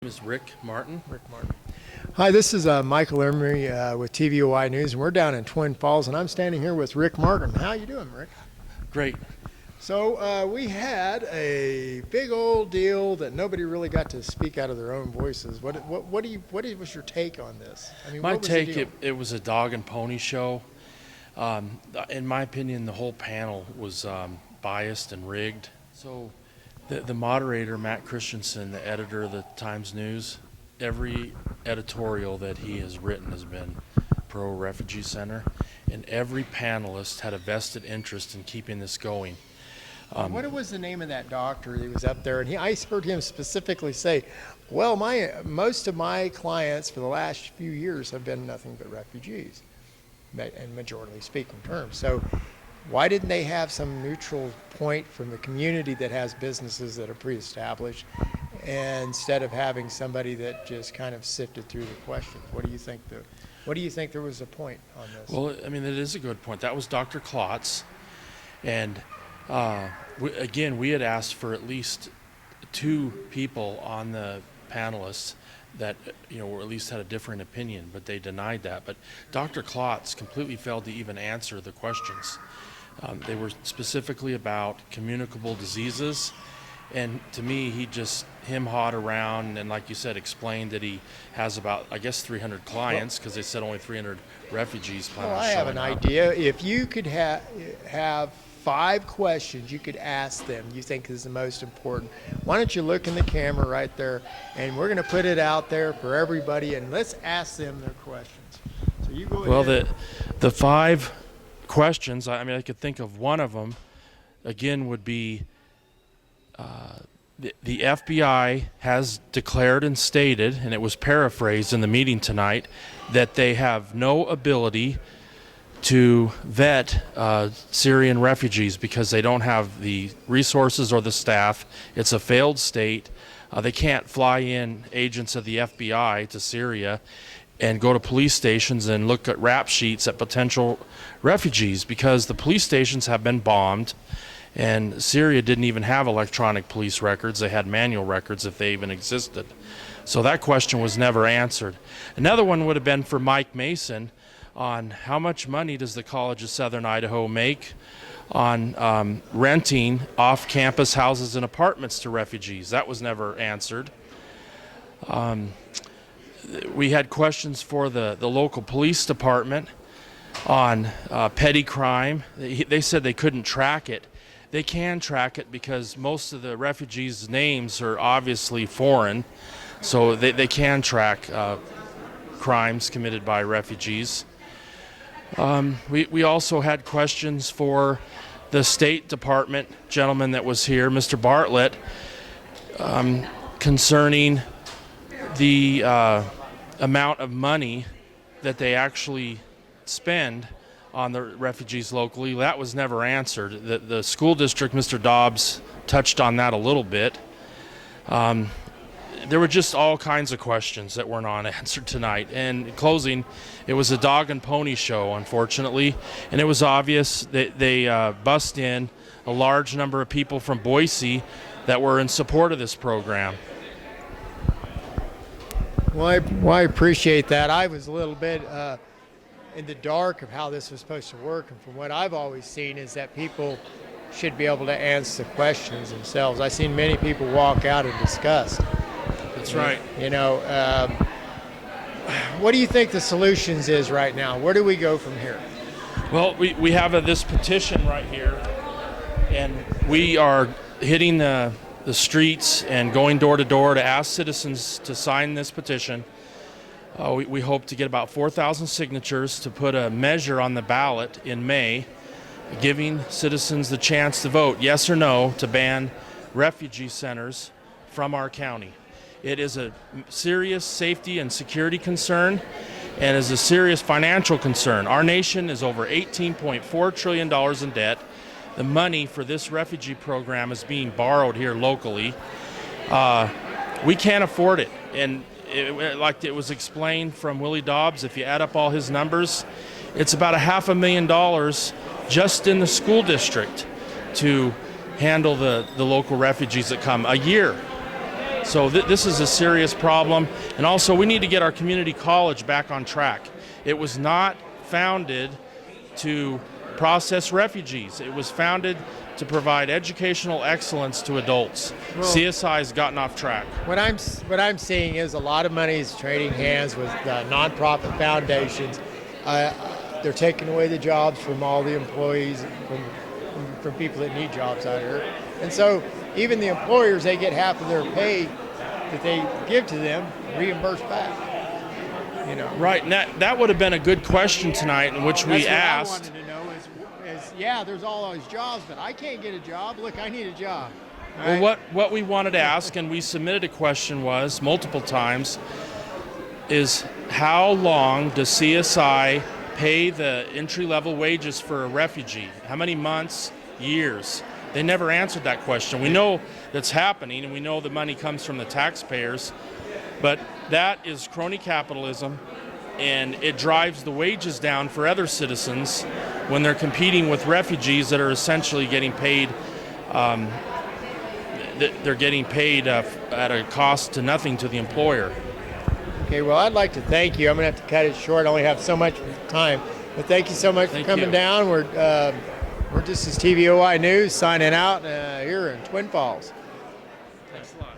is Rick Martin. Rick Martin. Hi, this is Michael Emery with TVOI News, and we're down in Twin Falls, and I'm standing here with Rick Martin. How you doing, Rick? Great. So we had a big old deal that nobody really got to speak out of their own voices. What was your take on this? I mean, My what was the take, deal? it was a dog and pony show. In my opinion, the whole panel was biased and rigged. So the moderator, Matt Christensen, the editor of the Times News, every editorial that he has written has been pro-refugee center, and every panelist had a vested interest in keeping this going. What was the name of that doctor that was up there? And I heard him specifically say, well, most of my clients for the last few years have been nothing but refugees, in majority speaking terms. So why didn't they have some neutral point from the community that has businesses that are pre-established, and instead of having somebody that just kind of sifted through the questions? What do you think there was a point on this? Well, I mean, it is a good point. That was Dr. Klotz, and we had asked for at least two people on the panelists that or at least had a different opinion, but they denied that. But Dr. Klotz completely failed to even answer the questions. They were specifically about communicable diseases, and to me, he just hawed around and, like you said, explained that he has about, I guess, 300 clients, because they said only 300 refugees plan on Well, I showing have an up. idea. If you could have 5 questions you could ask them you think is the most important, why don't you look in the camera right there, and we're going to put it out there for everybody, and let's ask them their questions. So you go ahead. Well, the 5 questions, I mean, I could think of one of them, again, would be the FBI has declared and stated, and it was paraphrased in the meeting tonight, that they have no ability to vet Syrian refugees because they don't have the resources or the staff. It's a failed state. They can't fly in agents of the FBI to Syria and go to police stations and look at rap sheets at potential refugees, because the police stations have been bombed, and Syria didn't even have electronic police records. They had manual records, if they even existed. So that question was never answered. Another one would have been for Mike Mason on how much money does the College of Southern Idaho make on renting off-campus houses and apartments to refugees. That was never answered. We had questions for the local police department on petty crime. They said they couldn't track it. They can track it because most of the refugees' names are obviously foreign, so they can track crimes committed by refugees. We also had questions for the State Department gentleman that was here, Mr. Bartlett, concerning the amount of money that they actually spend on the refugees locally. That was never answered. The school district, Mr. Dobbs, touched on that a little bit. There were just all kinds of questions that weren't unanswered tonight. And in closing, it was a dog and pony show, unfortunately, and it was obvious that they bussed in a large number of people from Boise that were in support of this program. Well, I appreciate that. I was a little bit in the dark of how this was supposed to work, and from what I've always seen is that people should be able to answer the questions themselves. I've seen many people walk out in disgust. That's right. What do you think the solutions is right now? Where do we go from here? Well, we have this petition right here, and we are hitting the streets and going door to door to ask citizens to sign this petition. We hope to get about 4,000 signatures to put a measure on the ballot in May, giving citizens the chance to vote yes or no to ban refugee centers from our county. It is a serious safety and security concern, and is a serious financial concern. Our nation is over $18.4 trillion in debt. The money for this refugee program is being borrowed here locally. We can't afford it. And like it was explained from Willie Dobbs, if you add up all his numbers, it's about $500,000 just in the school district to handle the local refugees that come a year. So this is a serious problem. And also, we need to get our community college back on track. It was not founded to process refugees. It was founded to provide educational excellence to adults. Well, CSI has gotten off track. What I'm seeing is a lot of money is trading hands with nonprofit foundations. They're taking away the jobs from all the employees, from people that need jobs out here. And so even the employers, they get half of their pay that they give to them reimbursed back. You know. Right, and that would have been a good question tonight, in which we asked. That's what I wanted to know is yeah, there's all those jobs, but I can't get a job. Look, I need a job. Well, what we wanted to ask, and we submitted a question was multiple times, is how long does CSI pay the entry-level wages for a refugee? How many months, years? They never answered that question. We know that's happening, and we know the money comes from the taxpayers, but that is crony capitalism, and it drives the wages down for other citizens when they're competing with refugees that are essentially getting paid. They're getting paid at a cost to nothing to the employer. Okay, well, I'd like to thank you. I'm going to have to cut it short. I only have so much time. But thank you so much for coming down. This is TVOI News signing out here in Twin Falls. Thanks a lot.